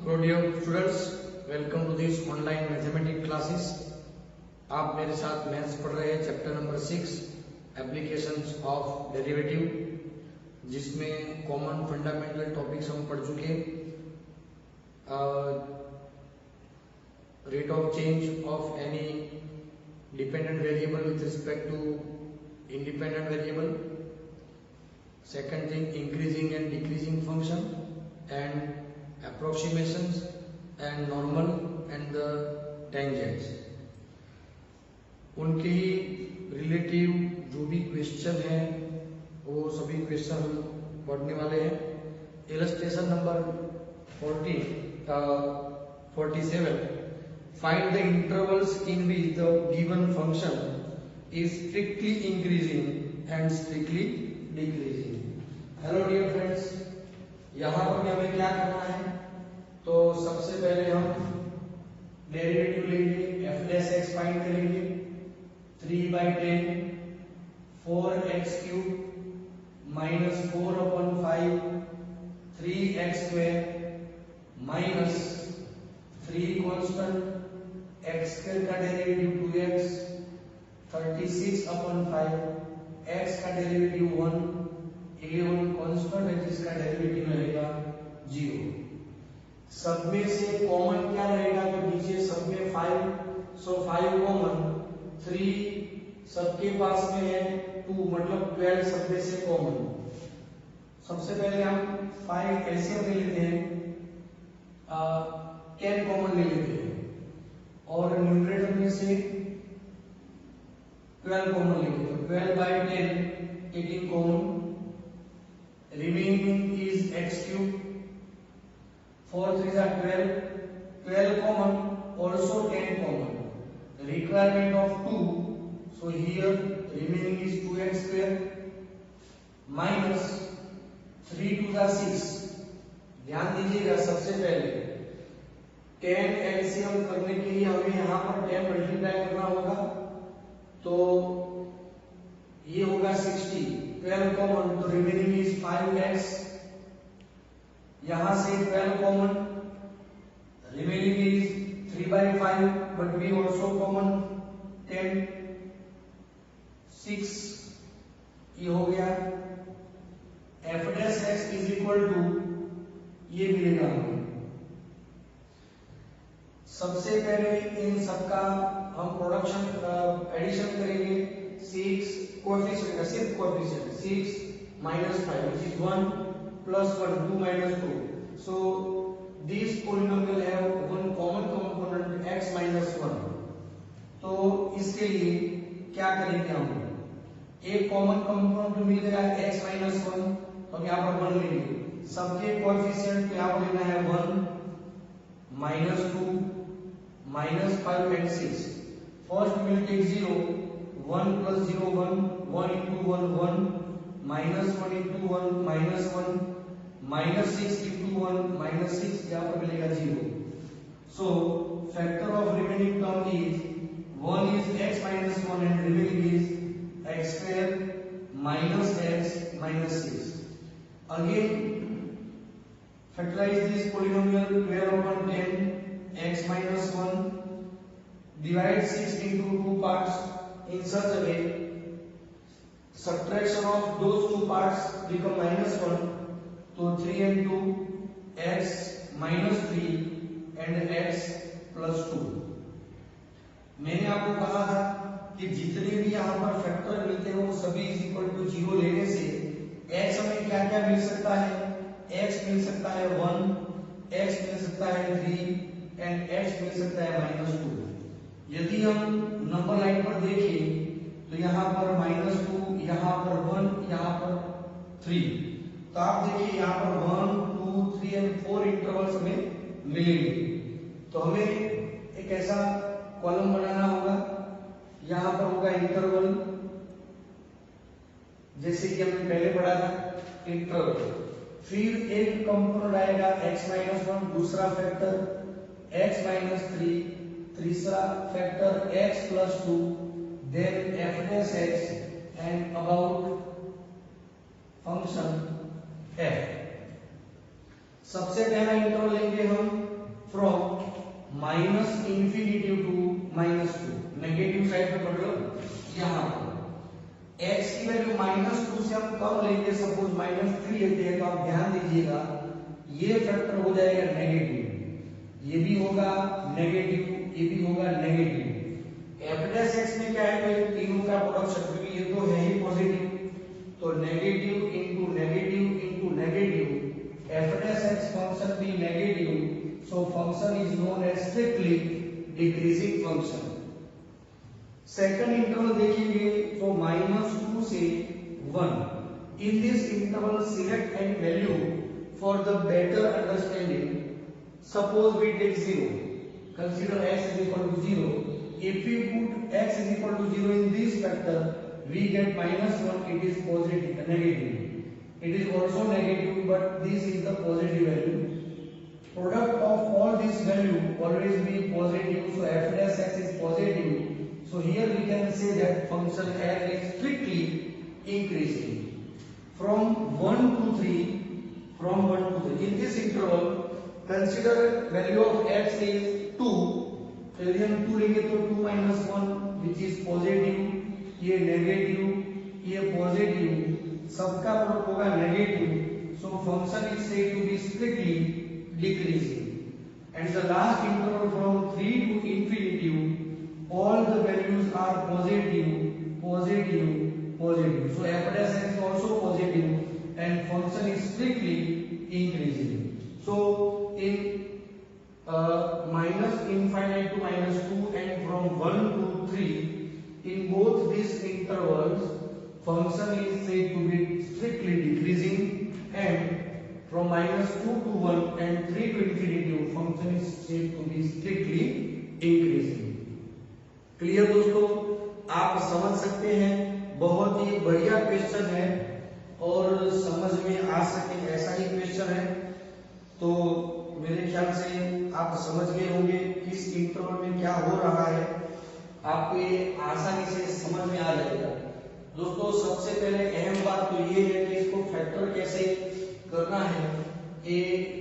Hello dear students, welcome to this online mathematics classes. आप मेरे साथ मैथ्स पढ़ रहे हैं chapter number 6 applications of derivative, जिसमें कॉमन फंडामेंटल टॉपिक्स हम पढ़ चुके। Rate of change of any dependent variable with respect to independent variable, second thing increasing and decreasing function and approximations and normal and the tangents। उनके relative जो भी question है वो सभी क्वेश्चन हम पढ़ने वाले हैं। Illustration number 47, find the intervals in which the given function is strictly increasing and strictly decreasing. Hello dear friends, यहाँ पर हमें क्या करना है, तो सबसे पहले हम डेरिवेटिव लेंगे, एफ डैश एक्स फाइंड करेंगे। 3/10 4x cube minus 4/5 3x² minus 3 constant x² का डेरिवेटिव 2x 36/5 x का डेरिवेटिव 1 11 कांस्टेंट है जिसका डेरिवेटिव रहेगा 0। सब में से कॉमन क्या रहेगा, तो नीचे सब में 5, सो 5 कॉमन, 3 सबके पास में है 2, मतलब 12 सब में से कॉमन। सबसे पहले हम 5 एलसीएम ले लेते हैं, 10 कॉमन ले लेते हैं और न्यूमरेटर में से 12 कॉमन ले लेते हैं। 12/10 18 common, remaining is x cube, 4 3 are 12, 12 common, also 10 common, requirement of 2, so here remaining is 2x² minus 3 to the 6। ध्यान दीजिएगा, सबसे पहले 10 एलसीएम करने के लिए हमें यहाँ पर 10 मल्टीप्लाई करना होगा, तो ये होगा 60। 12 कॉमन, तो रिमेनिंग इज 5x, यहां से 12 common, remaining is 3/5, but we also common 10 6, ये हो गया। f dash x is equal to, ये मिलेगा हमें। सबसे पहले इन सबका हम प्रोडक्शन एडिशन करेंगे। 6 कोएफिशिएंट का सिर्फ coefficient 6 minus 5 which is 1 plus 1 2 minus 2, so these polynomial have one common component x minus 1। तो इसके लिए क्या करेंगे, हम एक कॉमन कंपोनेंट मिल गया x minus 1, तो यहाँ पर 1 लेंगे। सबके कोएफिशिएंट यहाँ पर लेना है 1 -2 -5 and 6। First will take 0, 1 plus 0 1, 1 into 1 1, minus 1 into 1 minus 1, minus 6 into 1 minus 6, यहाँ पर मिलेगा 0। So factor of remaining term is 1 is x minus 1 and remaining is x² minus x minus 6। Again factorize this polynomial 12/10 x minus 1, divide 6 into 2 parts in such a way subtraction of those two parts become -1, तो 3 and 2 x minus 3 and x plus 2। मैंने आपको कहा था कि जितने भी यहाँ पर फैक्टर मिलते हैं वो सभी इज इक्वल टू 0 लेने से x हमें क्या क्या मिल सकता है, x मिल सकता है 1, x मिल सकता है 3 and x मिल सकता है -2। यदि हम नंबर लाइन पर देखें तो यहाँ पर -2, यहाँ पर 1, यहाँ पर 3, तो आप देखिए यहाँ पर 1 2 3 और 4 इंटरवल्स हमें मिलेंगे। तो हमें एक ऐसा कॉलम बनाना होगा, यहाँ पर होगा इंटरवल, जैसे कि हमने पहले पढ़ा था इंटरवल। फिर एक कंपोनेंट आएगा x minus 1, दूसरा फैक्टर x minus 3, तीसरा factor x plus 2, then f dash x and about function f। सबसे पहला इंटरवल लेंगे हम minus infinity to -2, negative side पे मतलब यहाँ पर x की वैल्यू -2 से हम कम लेंगे, सपोज -3 लेते हैं, तो आप ध्यान दीजिएगा ये फैक्टर हो जाएगा नेगेटिव, ये भी होगा नेगेटिव, ये भी होगा नेगेटिव। f' में क्या है, तो ये तीनों का प्रोडक्शन, क्योंकि ये तो है ही पॉजिटिव, तो negative into negative into negative, f' function भी negative, so function is known as strictly decreasing function. Second interval देखेंगे तो -2 से 1। In this interval select any value for the better understanding. Suppose we take 0, consider x is equal to 0. If we put x is equal to 0 in this factor, we get -1. It is positive, negative. It is also negative, but this is the positive value. Product of all this value always be positive, so f' is positive. So here we can say that function f is strictly increasing from 1 to 3. From 1 to 3. In this interval, consider value of x is 2. तो यदि हम 2 लेंगे तो 2 minus 1 which is positive, ये negative, ये positive, सबका product होगा negative. So function is said to be strictly decreasing. And the last interval from 3 to infinity, all the values are positive, positive, positive. So f' is also positive and function is strictly increasing. So in minus infinite to -2 and from 1 to 3, in both these intervals, function is said to be strictly decreasing, and from -2 to 1 and 3 to infinity, function is said to be strictly increasing. Clear दोस्तों, आप समझ सकते हैं, बहुत ही बढ़िया question है और समझ में आ सके ऐसा ही क्वेश्चन है। तो मेरे ख्याल से आप समझ गए होंगे किस इंटरवल में क्या हो रहा है, आपको ये आसानी से समझ में आ जाएगा। दोस्तों सबसे पहले अहम बात तो ये है कि इसको फैक्टर कैसे करना है। ये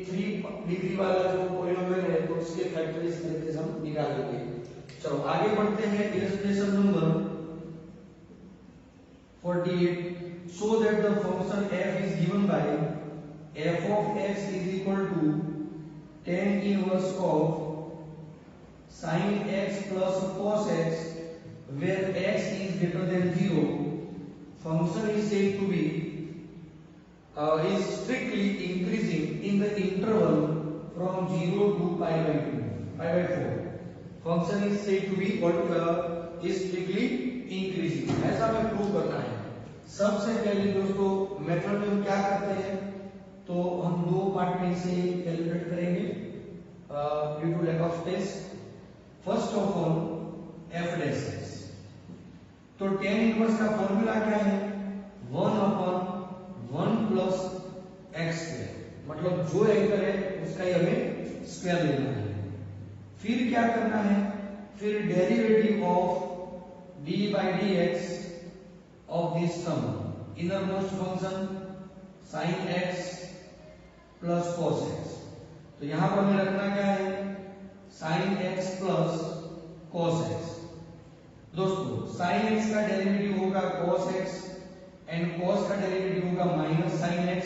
3 डिग्री वाला जो पॉलिनोमियल है तो उसके फैक्टर इस तरीके से हम निकालेंगे। चलो आगे बढ़ते हैं। Illustration number 48, so that the function f is given by f of x is equal to tan inverse of sin x plus cos x, where x is greater than 0. Function is said to be is strictly increasing in the interval from 0 to pi by 4. Function is said to be is strictly increasing. ऐसा हमें prove करना है। सबसे पहले दोस्तों method में हम क्या करते हैं, तो हम 2 पार्ट में इसे कैलकुलेट करेंगे due to lack of space. First of all f', तो tan इनवर्स का फॉर्मूला क्या है, 1/1 प्लस x स्क्वायर, मतलब जो एंगल है उसका ही हमें स्क्वायर लेना है। फिर क्या करना है, फिर derivative of d by dx of this sum, innermost function sin x plus cos x। तो यहां पर हमें रखना क्या है, sin x plus cos x। दोस्तों sin x का डेरिवेटिव होगा cos x एंड cos का डेरिवेटिव होगा minus sin x।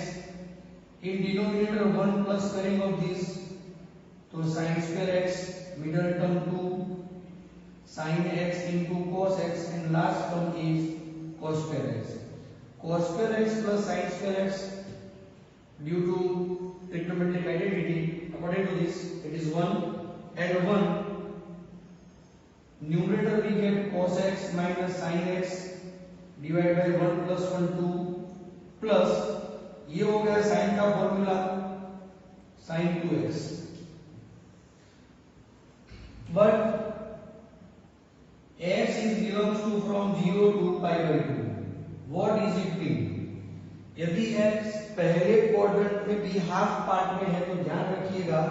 In denominator 1 plus करेंगे ऑफ दिस, तो sin square x, middle term 2 sin x into cos x, and last term is cos square x. Cos square x plus sin square x, due to trigonometric identity, according to this it is 1 and 1. Numerator we get cos x minus sin x divided by 1 plus 1 2 plus ये हो गया sin का formula sin 2x। But x is belongs to from 0 to pi by 2. What is it mean? यदि x पहले quadrant में भी half part में है तो ध्यान रखिएगा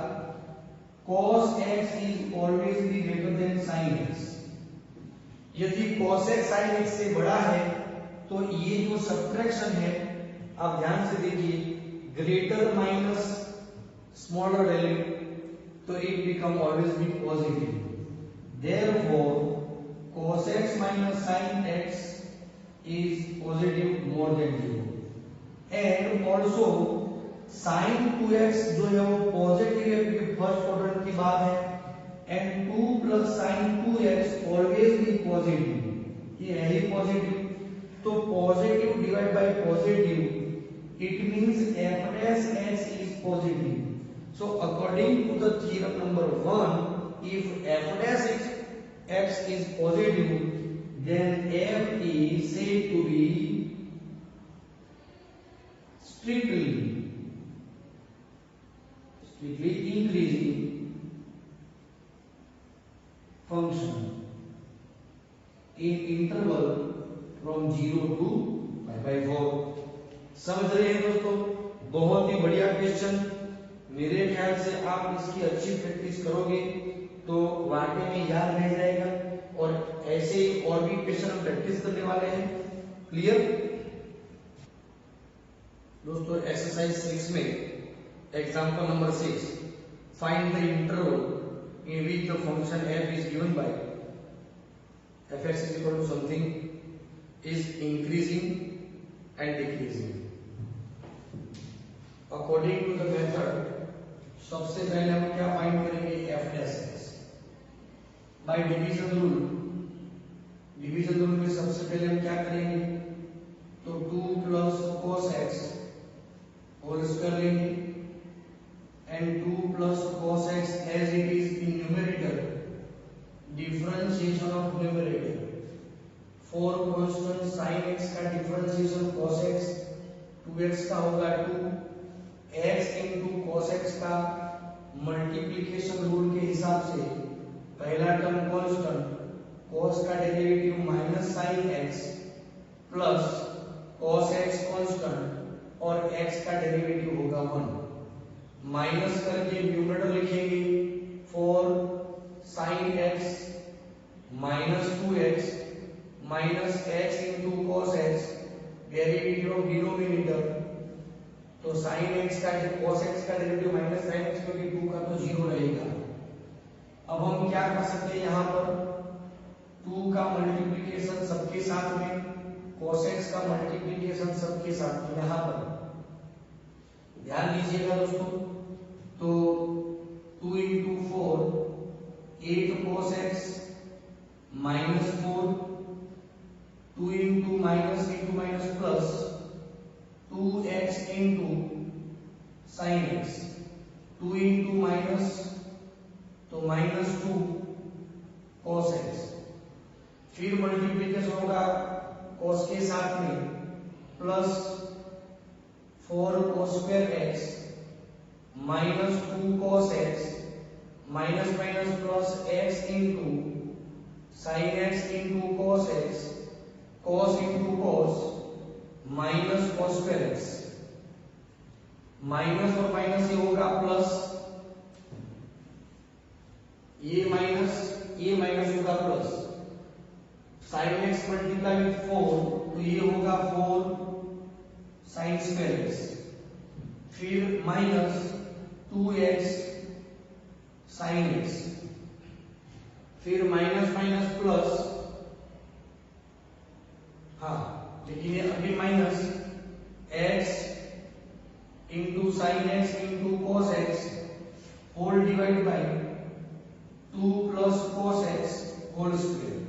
cos x is always be greater than sin x। यदि cos x sin x से बड़ा है तो ये जो सब्ट्रैक्शन है आप ध्यान से देखिए, ग्रेटर माइनस स्मॉलर वैल्यू तो it become always be positive. Therefore cos x minus sin x is positive more than 0. And also sin 2x जो है वो पॉजिटिव है क्योंकि फर्स्ट क्वाड्रेंट की बात है, and 2 plus sin 2x always be positive, ये है ही पॉजिटिव, तो positive divide by positive it means f dash x is positive. So according to the theorem number 1, if f dash x is positive, then f is said to be strictly increasing function in interval from 0 to pi/4. समझ रहे हैं दोस्तों? बहुत ही बढ़िया question, मेरे ख्याल से आप इसकी अच्छी प्रैक्टिस करोगे तो वाकई में याद रह जाएगा, और ऐसे ही और भी क्वेश्चन हम प्रैक्टिस करने वाले हैं। क्लियर दोस्तों? एक्सरसाइज 6 में example number 6, find the interval in which the function f is given by fx is equal to something is increasing and decreasing. According to the method, सबसे पहले हम क्या फाइंड करेंगे? f dash x by division rule. Division rule में सबसे पहले हम क्या करेंगे? तो 2 plus cos x whole square लेंगे, and 2 plus cos x as it is in numerator, differentiation of numerator, 4 constant sin x का डिफरेंशिएशन cos x, 2x का होगा 2, x into cos x का मल्टीप्लिकेशन रूल के हिसाब से पहला टर्म कांस्टेंट, cos का derivative minus sin x plus cos x constant और x का डेरिवेटिव होगा 1, माइनस करके न्यूमरेटर लिखेंगे 4 sin x minus 2x minus x into cos x, derivative of denominator, तो sin x का cos x का derivative minus sin x क्योंकि 2 का तो 0 रहेगा। अब हम क्या कर सकते हैं? यहाँ पर 2 का मल्टीप्लिकेशन सबके साथ में, cos x का मल्टीप्लिकेशन सबके साथ में, यहाँ पर ध्यान दीजिएगा दोस्तों, तो 2 into 4 8 cos x minus 4, 2 into minus plus 2x into sin x, 2 into minus तो माइनस 2 cos x, फिर मल्टीप्लिकेशन होगा cos के साथ में plus 4 cos square x minus 2 cos x minus minus plus x into sin x into cos x, cos into cos minus cos square x, minus और minus ये होगा plus, ये minus होगा plus, sin x multiply with 4 तो ये होगा 4 sin square x, फिर minus 2x sin x, फिर माइनस माइनस प्लस, हाँ लेकिन ये अभी minus x into sine x into cos x whole divide by 2 plus cos x whole square,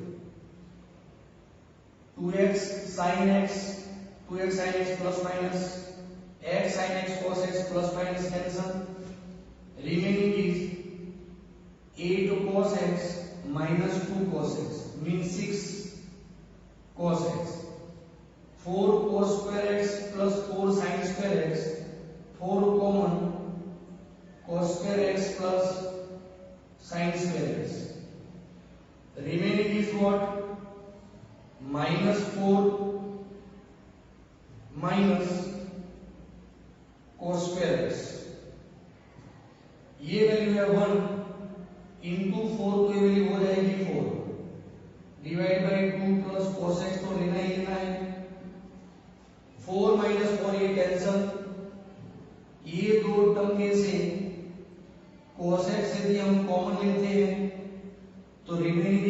2x sin x plus minus x sin x cos x plus minus cancel, remaining is 8 cos x minus 2 cos x means 6 cos x, 4 cos square x plus 4 sin square x, 4 common cos square x plus sin square x, remaining is what? minus 4 minus cos square x, ये value है 1 into 4 की value हो जाएगी 4 divide by 2 plus cos x तो लेना ही लेना है, 4 minus 4 ये कैंसल, ये दो टर्म में से cos x यदि हम कॉमन लेते हैं तो रिमेनिंग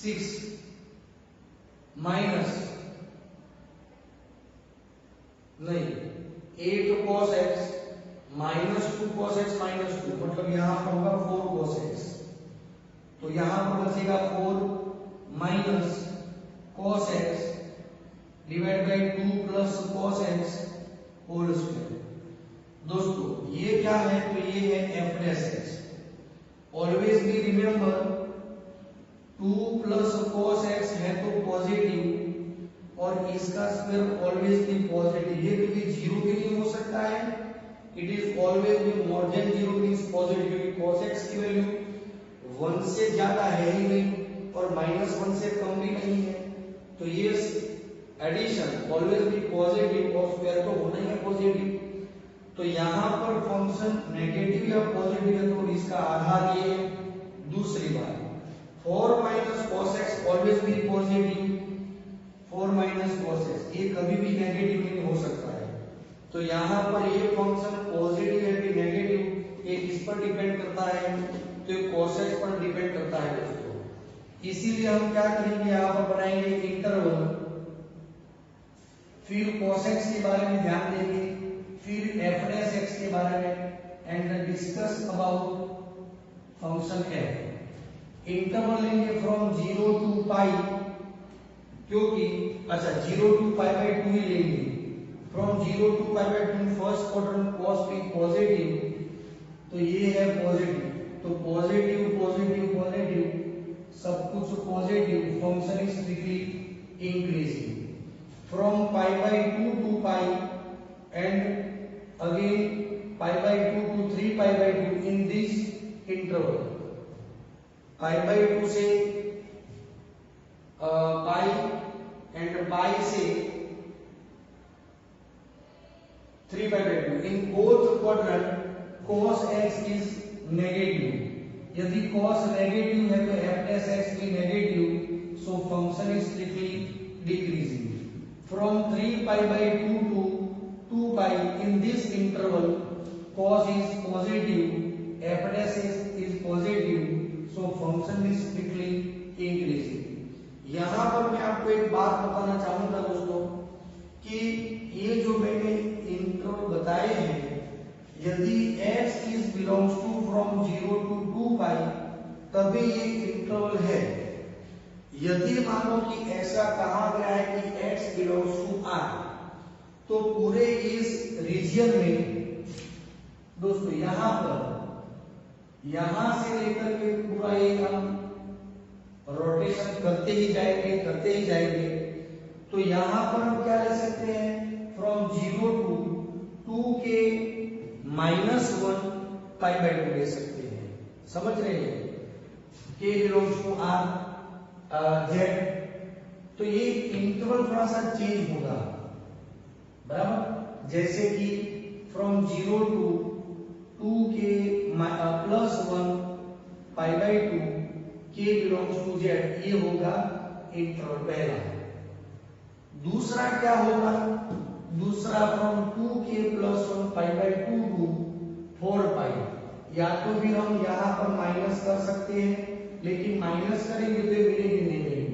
6 माइनस नहीं 8 cos x minus 2 cos x minus 2, मतलब यहां पर होगा 4 cos x, तो यहां पर बचेगा 4 minus cos x divide by 2 plus cos x whole square. दोस्तों ये क्या है, तो ये है f dash x। Always be remember 2 plus cos x है तो पॉजिटिव और इसका स्क्वायर ऑलवेज भी पॉजिटिव, ये कभी जीरो भी नहीं हो सकता है, it is always be more than zero means positive, क्योंकि cos x की वैल्यू 1 से ज्यादा है ही नहीं और -1 से कम भी नहीं है, तो ये एडिशन ऑलवेज बी पॉजिटिव और स्क्वायर तो होना ही है पॉजिटिव। तो यहाँ पर फंक्शन नेगेटिव या पॉजिटिव है तो इसका आधार ये है। दूसरी बात 4 minus cos x always be positive, 4 minus cos x ये कभी भी नेगेटिव नहीं हो सकता है, तो यहाँ पर ये फंक्शन पॉजिटिव है कि नेगेटिव ये किस पर डिपेंड करता है, तो ये cos x पर डिपेंड करता है दोस्तों। इसीलिए हम क्या करेंगे, यहाँ पर बनाएंगे इंटरवल, फिर cos x के बारे में ध्यान देंगे, फिर f डैश x के बारे में and discuss about function f। Interval लेंगे फ्रॉम 0 टू पाई, क्योंकि अच्छा 0 टू पाई बाय 2 ही लेंगे, from 0 to pi by 2 first quadrant cos p positive, तो ये है पॉजिटिव, तो पॉजिटिव पॉजिटिव पॉजिटिव सब कुछ positive, function is strictly increasing from pi by 2 to pi and again pi by 2 to 3 pi by 2 in this interval, pi by 2 से pi and pi से 3 pi by 2 in both quadrant cos x is negative, यदि cos negative है तो f dash x भी negative, so function is strictly decreasing from 3 pi by 2 to 2 pi in this interval cos is positive, f dash is positive, so function is strictly increasing। यहाँ पर मैं आपको एक बात बताना चाहूंगा दोस्तों कि ये जो मैंने इंटरवल बताए हैं, यदि x is belongs to from 0 to 2 pi तभी ये इंटरवल है। यदि मानो कि ऐसा कहा गया है कि x belongs to R, तो पूरे इस रीजन में दोस्तों यहां पर यहां से लेकर के पूरा ये हम रोटेशन करते ही जाएंगे, तो यहां पर हम क्या ले सकते हैं, फ्रॉम 0 टू 2 के -1 पाई बाय 2 ले सकते हैं, समझ रहे हैं, के बिलोंग्स टू आर जेड, तो ये इंटरवल थोड़ा सा चेंज होगा बराबर, जैसे कि फ्रॉम 0 टू 2 के +1 पाई बाय 2 के बिलोंग्स टू जेड, ये होगा इंटरवल पहला। दूसरा क्या होगा, दूसरा फ्रॉम 2 के +1 पाई बाय 2 टू 4 पाई, या तो फिर हम यहाँ पर माइनस कर सकते हैं, लेकिन माइनस करेंगे तो ये मिलेगी नहीं मिलेगी,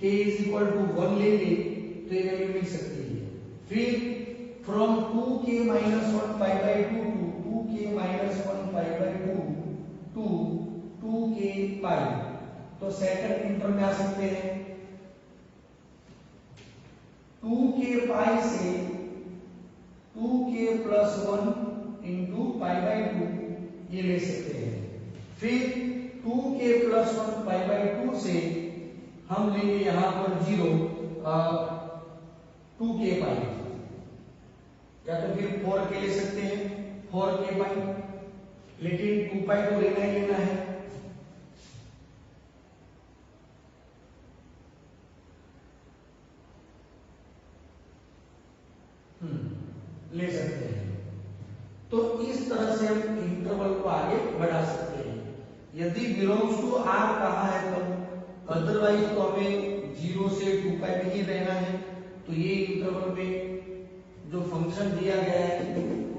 k इज इक्वल टू 1 लेंगे तो ये वैल्यू मिल सकती है। फिर फ्रॉम 2 के -1 पाई बाय 2 टू 2 के -1 पाई बाय 2 टू 2 के पाई, तो सेकंड इंटरवल में आ सकते हैं 2 के पाई से 2 के +1 इंटू पाई बाय 2 ये ले सकते हैं। फिर 2 के +1 पाई बाय 2 से हम लेंगे यहां पर 0 2 के पाई, या तो फिर 4 के ले सकते हैं 4 के पाई, लेकिन 2 पाई तो लेना ही लेना है। ले सकते हैं, तो इस तरह से हम इंटरवल को आगे बढ़ा सकते हैं। यदि बिलोंग्स टू आर कहा है तो, अदरवाइज तो हमें 0 से 2 पाई में ही रहना है। तो ये इंटरवल में जो फंक्शन दिया गया है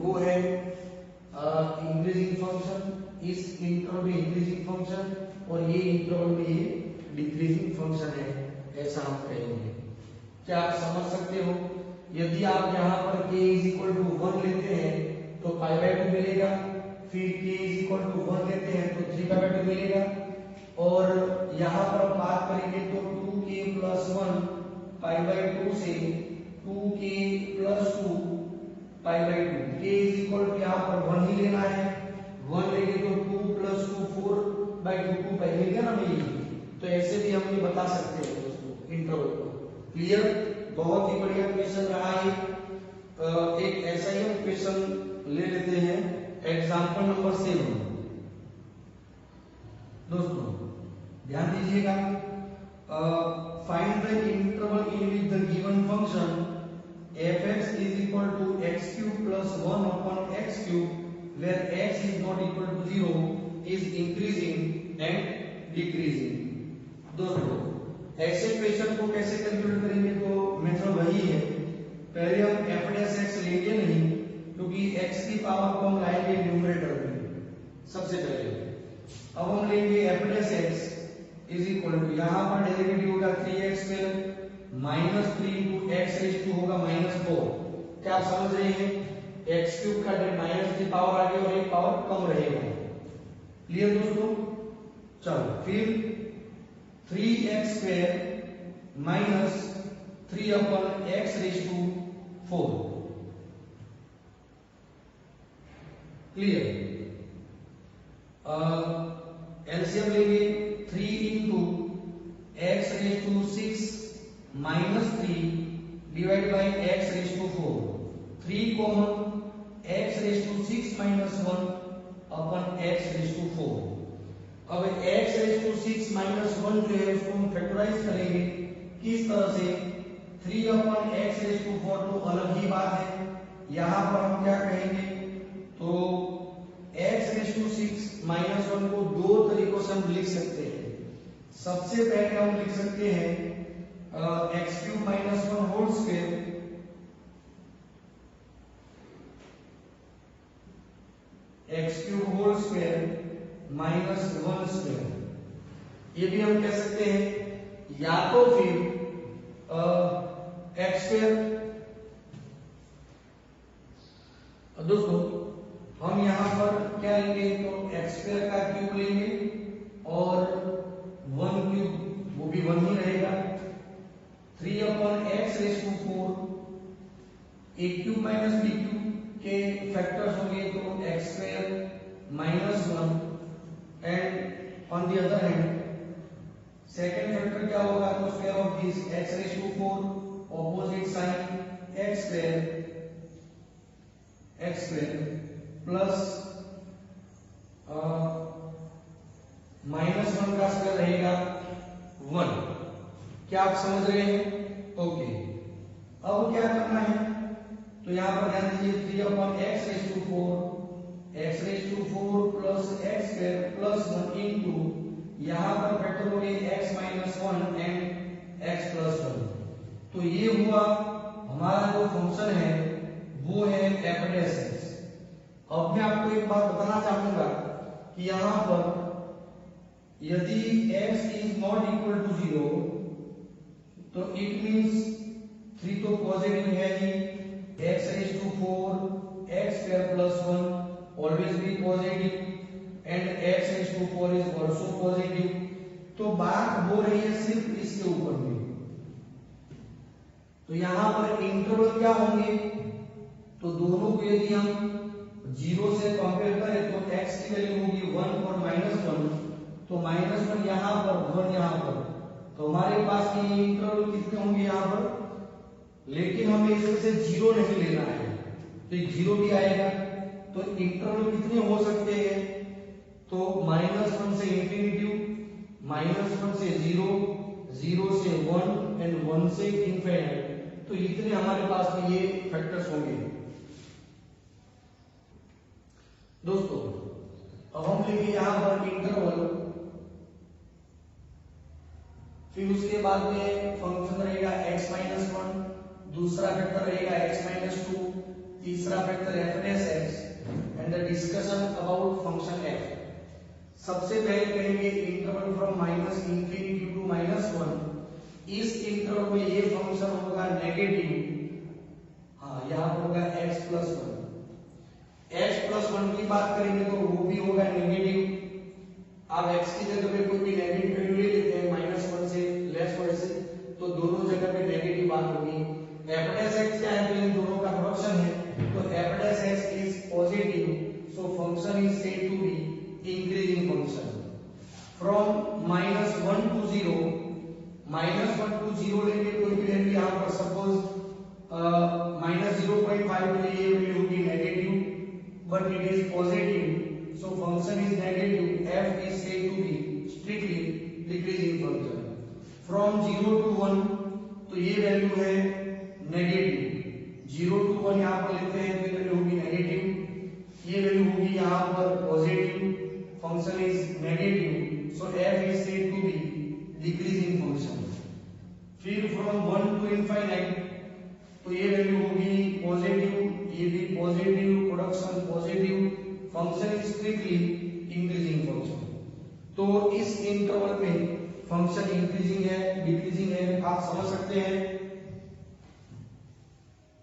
वो है इंक्रीजिंग फंक्शन, इस इंटरवल में इंक्रीजिंग फंक्शन और ये इंटरवल में ये डिक्रीजिंग फंक्शन है, ऐसा हम कहेंगे। क्या आप समझ सकते हो? यदि आप यहाँ पर k इज इक्वल टू 1 लेते हैं तो पाई बाय 2 मिलेगा, फिर k इज इक्वल टू 1 लेते हैं तो 3 पाई बाय 2 मिलेगा, और यहाँ पर बात करेंगे तो 2k प्लस 1 पाई बाय 2 से 2k plus 2 pi by 2, k is equal to यहाँ पर 1 ही लेना है, 1 लेंगे तो 2 प्लस 2 4 बाय 2 पाई मिलेगा ना मिलेगी। तो ऐसे भी हम ये बता सकते हैं दोस्तों इंटरवल को। क्लियर? बहुत ही बढ़िया क्वेश्चन रहा है। एक ऐसा ही हम क्वेश्चन ले लेते हैं, एग्जांपल नंबर 7। दोस्तों ध्यान दीजिएगा, find the interval in which the given function fx is equal to x cube plus 1 upon x cube where x is not equal to 0 is increasing and decreasing। दोस्तों ऐसे question को कैसे calculate करेंगे? तो method वही है, पहले हम f डैश x लेंगे नहीं, क्योंकि x की पावर को हम लाएंगे न्यूमरेटर में सबसे पहले। अब हम लेंगे f dash x is equal to, यहाँ पर डेरिवेटिव होगा 3x square minus 3 into x raise to होगा माइनस 4। क्या आप समझ रहे हैं? एक्स क्यूब का माइनस की पावर आगे और एक पावर कम रहेगा। क्लियर दोस्तों? चलो फिर 3x square minus 3 upon x raise to 4। Clear? LCM लेंगे 3 into x raise to 6 minus 3 divide by x raise to 4, 3 common x raise to 6 minus 1 upon x raise to 4। अब x raise to 6 minus 1 जो है उसको हम factorise करेंगे। किस तरह से? 3 अपन एक्स रेज टू 4 तो अलग ही बात है, यहाँ पर हम क्या कहेंगे तो एक्स रेज टू 6 माइनस 1 को दो तरीकों से हम लिख सकते हैं। सबसे पहले हम लिख सकते हैं x cube minus 1 whole square x cube whole square minus 1 square. ये भी हम कह सकते हैं, या तो फिर एक्स स्क्वायर। दोस्तों हम यहां पर क्या लेंगे तो एक्स स्क्वायर का क्यूब लेंगे और 1 क्यूब वो भी 1 ही रहेगा, 3 upon x raise to 4, a cube minus b cube के फैक्टर्स होंगे तो x square minus 1 and on the other hand second factor क्या होगा तो square of this x raise to 4 opposite sign x square plus minus 1 का square रहेगा 1। क्या आप समझ रहे हैं? ओके, अब क्या करना है तो यहां पर ध्यान दीजिए 3 upon x raise to 4 plus x square plus 1 into यहां पर फैक्टर हो गए x minus 1 and x plus 1। तो ये हुआ हमारा जो फंक्शन है वो है f डैश x। अब मैं आपको एक बात बताना चाहूंगा कि यहां पर यदि x is not equal to 0 तो इट मींस 3 तो पॉजिटिव है ही, x raise to 4 x square plus 1 always be positive and x raise to 4 is also positive. तो बात हो रही है सिर्फ इसके ऊपर में। तो यहां पर इंटरवल क्या होंगे तो दोनों को यदि हम 0 से कंपेयर करें तो x की वैल्यू होगी 1 और -1, तो -1 यहां पर 1 यहां पर, तो हमारे पास ये इंटरवल कितने होंगे यहाँ पर, लेकिन हमें इसमें से 0 नहीं लेना है तो 0 भी आएगा। तो इंटरवल कितने हो सकते हैं तो -1 से इंफिनिटी, -1 से 0, 0 से 1 एंड 1 से इनफिनिटी। तो इतने हमारे पास में ये फैक्टर्स होंगे। दोस्तों अब हम लेंगे यहाँ पर इंटरवल, फिर उसके बाद में फंक्शन रहेगा x माइनस 1, दूसरा फैक्टर रहेगा x माइनस 2, तीसरा factor f dash x and the discussion about function F. सबसे पहले करेंगे interval from minus infinity to minus one. इस इंटरवल में ये फंक्शन होगा नेगेटिव, हाँ यहाँ पर होगा x plus one. x plus one की बात करेंगे तो वो भी होगा नेगेटिव। अब x की जगह पे कोई भी नेगेटिव वैल्यू ले लेते हैं, माइनस वन से लेस वन से, तो दोनों जगह पे नेगेटिव बात होगी। f डैश x क्या है, तो इन दोनों का प्रोडक्शन है, तो f dash x is positive, so function is said to be increasing function. From minus one to zero, minus one to zero लेंगे कोई भी वैल्यू, यहाँ पर सपोज माइनस 0.5, तो ये वैल्यू होगी negative, but it is positive, so function is negative, f is said to be strictly decreasing function. From 0 to 1, तो ये वैल्यू है नेगेटिव, 0 to 1 यहाँ पर लेते हैं तो ये वैल्यू होगी नेगेटिव, ये वैल्यू होगी यहाँ पर positive, function is negative, so f is said to be decreasing function. फिर from 1 to infinite, तो ये वैल्यू होगी पॉजिटिव, ये भी positive, production positive, function is strictly increasing function. तो इस इंटरवल में फंक्शन इंक्रीजिंग है डिक्रीजिंग है, आप समझ सकते हैं।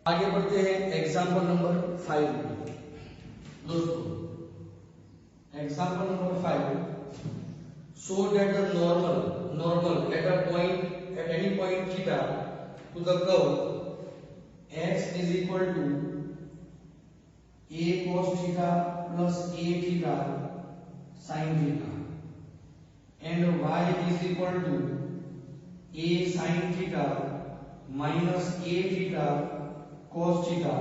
आगे बढ़ते हैं एग्जांपल नंबर 5 दोस्तों। Example number 5, show that the normal at a point at any point theta two the curve x is equal to a cos theta plus a theta sin theta and y is equal to a sin theta minus a theta cos theta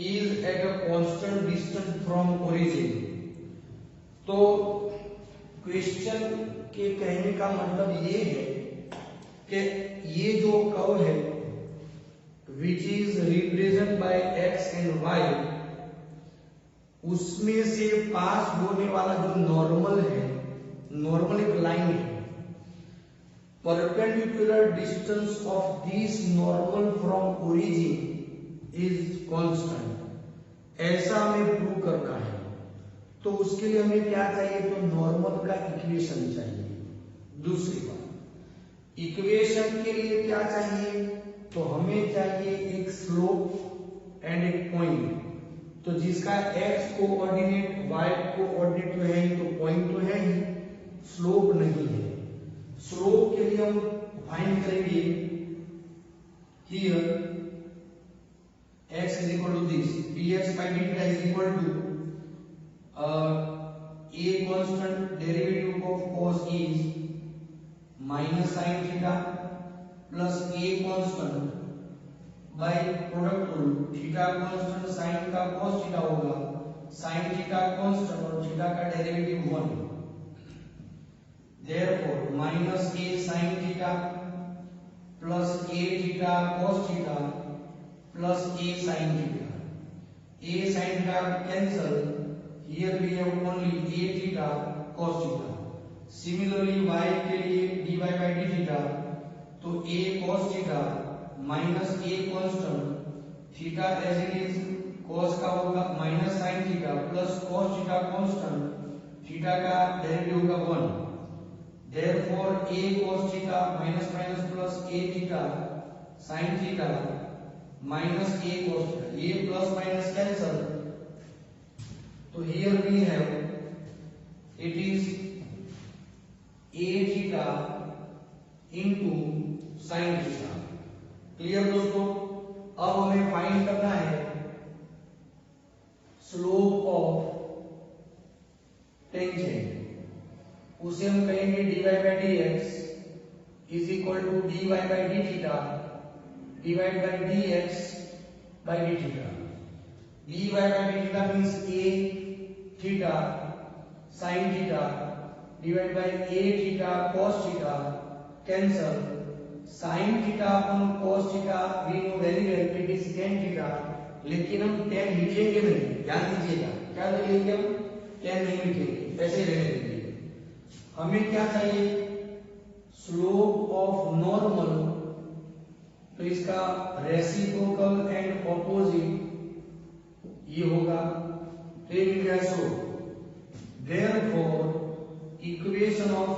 is at a constant distance from origin। तो question के कहने का मतलब ये है कि ये जो कर्व है which is represented by x and y, उसमें से पास होने वाला जो नॉर्मल है, नॉर्मल एक लाइन है, perpendicular distance of this normal from origin is constant, ऐसा हमें प्रूव करना है। तो उसके लिए हमें क्या चाहिए, तो नॉर्मल का इक्वेशन चाहिए। दूसरी बात, इक्वेशन के लिए क्या चाहिए, तो हमें चाहिए एक स्लोप एंड एक पॉइंट। तो जिसका x कोऑर्डिनेट y कोऑर्डिनेट तो है ही, तो पॉइंट तो है ही, स्लोप नहीं है। स्लोप के लिए हम फाइंड करेंगे here x is equal to this dx by dt is equal to a constant derivative of cos is minus sin theta plus a constant by product rule, theta constant sin का cos theta होगा, sin theta constant और theta का derivative 1, therefore minus a sin theta plus a theta cos theta plus a sin theta, a sin theta cancel, here we have only a theta cos theta. Similarly y के लिए dy by d theta, तो a cos theta minus a constant, theta as it is cos का होगा minus sin theta plus cos theta constant, theta का derivative होगा 1, therefore a cos theta minus minus plus a theta sin theta minus a cos theta, ये plus minus cancel, तो here we have it is a theta into sin theta. Clear दोस्तों। अब हमें find करना है slope of tangent, उसे हम कहेंगे dy by dx is equal to dy by d theta divide by dx by d theta. dy by d theta means a theta sin theta divide by a theta cos theta cancel, sin theta upon cos theta we know very well it is tan theta, लेकिन हम tan लिखेंगे नहीं, ध्यान दीजिएगा, क्या लिखेंगे हम, tan नहीं लिखेंगे, ऐसे रहने देंगे। हमें क्या चाहिए, स्लोप ऑफ नॉर्मल, तो इसका रेसिप्रोकल एंड ऑपोजिट ये होगा तो ये मिल गया so therefore equation of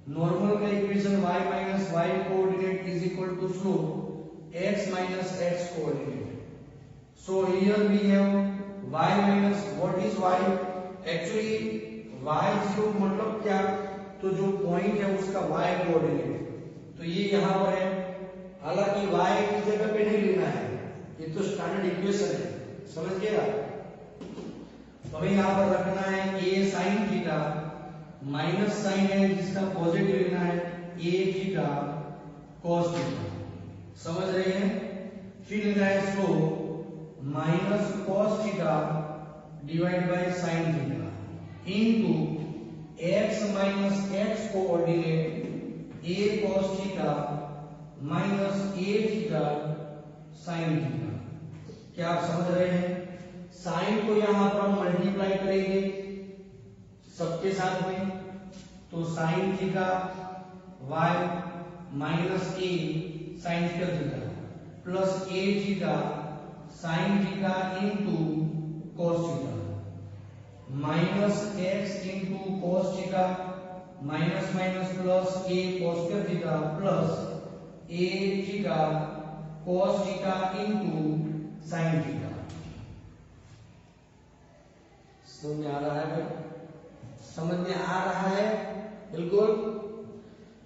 normal का equation y minus y coordinate is equal to slope x minus x coordinate. So here we have y minus what is y, actually y0 मतलब क्या, तो जो पॉइंट है उसका y कोऑर्डिनेट, तो ये यहां पर है, हालांकि y की जगह पे नहीं लेना है, ये तो स्टैंडर्ड इक्वेशन है, समझ गए आप। तो हमें यहां पर रखना है a sin theta minus sign है जिसका पॉजिटिव लेना है a थीटा cos थीटा, समझ रहे हैं। फिर लेना है slope minus cos theta divide bye sin theta into x minus x coordinate a cos theta minus a theta sin theta. क्या आप समझ रहे हैं? साइन को यहां पर हम मल्टीप्लाई करेंगे सबके साथ में, तो sine theta y minus a sine theta plus a theta sine theta into cos theta minus x into cos theta minus minus plus a cos theta plus a theta cos theta into sin theta. समझ में आ रहा है भाई? समझ में आ रहा है बिल्कुल।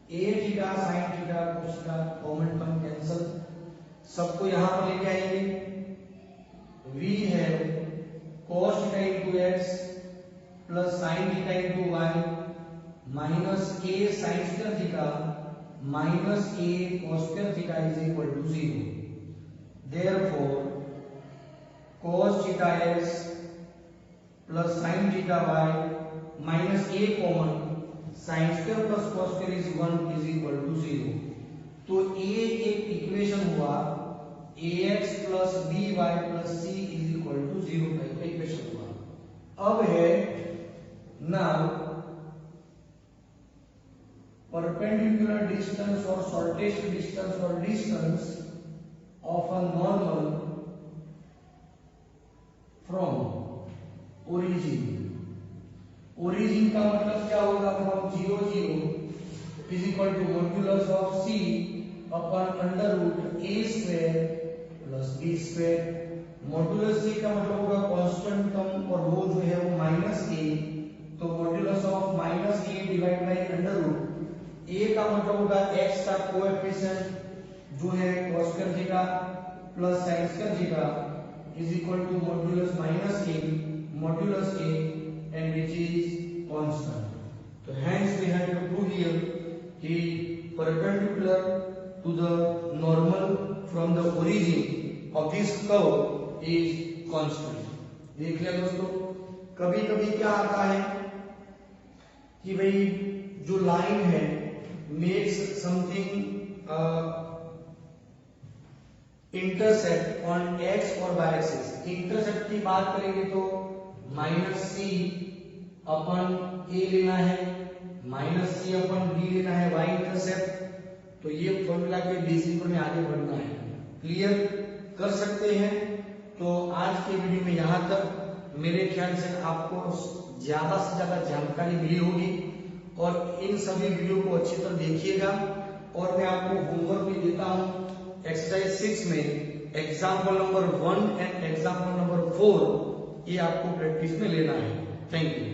a theta sin theta cos theta common term cancel, सबको यहां पर लेके आएंगे। v है cos theta into x plus sin theta into y minus a sin theta minus a cos theta is equal to 0। Therefore cos theta x plus sin theta y minus a common sin square plus cos square is 1 is equal to 0। तो a एक equation हुआ ax plus by plus c is equal to 0 का equation हुआ। अब है now perpendicular distance और shortest distance और distance of a normal from origin का मतलब क्या होगा, from 0 0 is equal to modulus of c upon under root a square plus b square. Modulus c का मतलब होगा कांस्टेंट टर्म और वो जो है वो माइनस a, तो modulus of minus a divide by under root a का मतलब होगा x का कोएफिशिएंट जो है cos square theta plus sin square theta is equal to modulus minus a modulus a and which is constant. So hence we have to prove here the perpendicular to the normal from the origin of this curve is constant. देख लिया दोस्तों। कभी कभी क्या आता है कि भाई जो लाइन है makes something intersect on x और y एक्सिस। इंटरसेक्ट की बात करेंगे तो माइनस सी अपन a लेना है, माइनस सी अपन b लेना है y इंटरसेप्ट। तो ये फॉर्मूला के बेसिस में आगे बढ़ना है, क्लियर कर सकते हैं। तो आज के वीडियो में यहाँ तक मेरे ख्याल से आपको ज्यादा से ज्यादा जानकारी मिली होगी और इन सभी वीडियो को अच्छी तरह देखिएगा। और मैं आपको होमवर्क भी देता हूँ एक्सरसाइज 6 में example number 1 and example number 4 ये आपको प्रैक्टिस में लेना है। Thank you.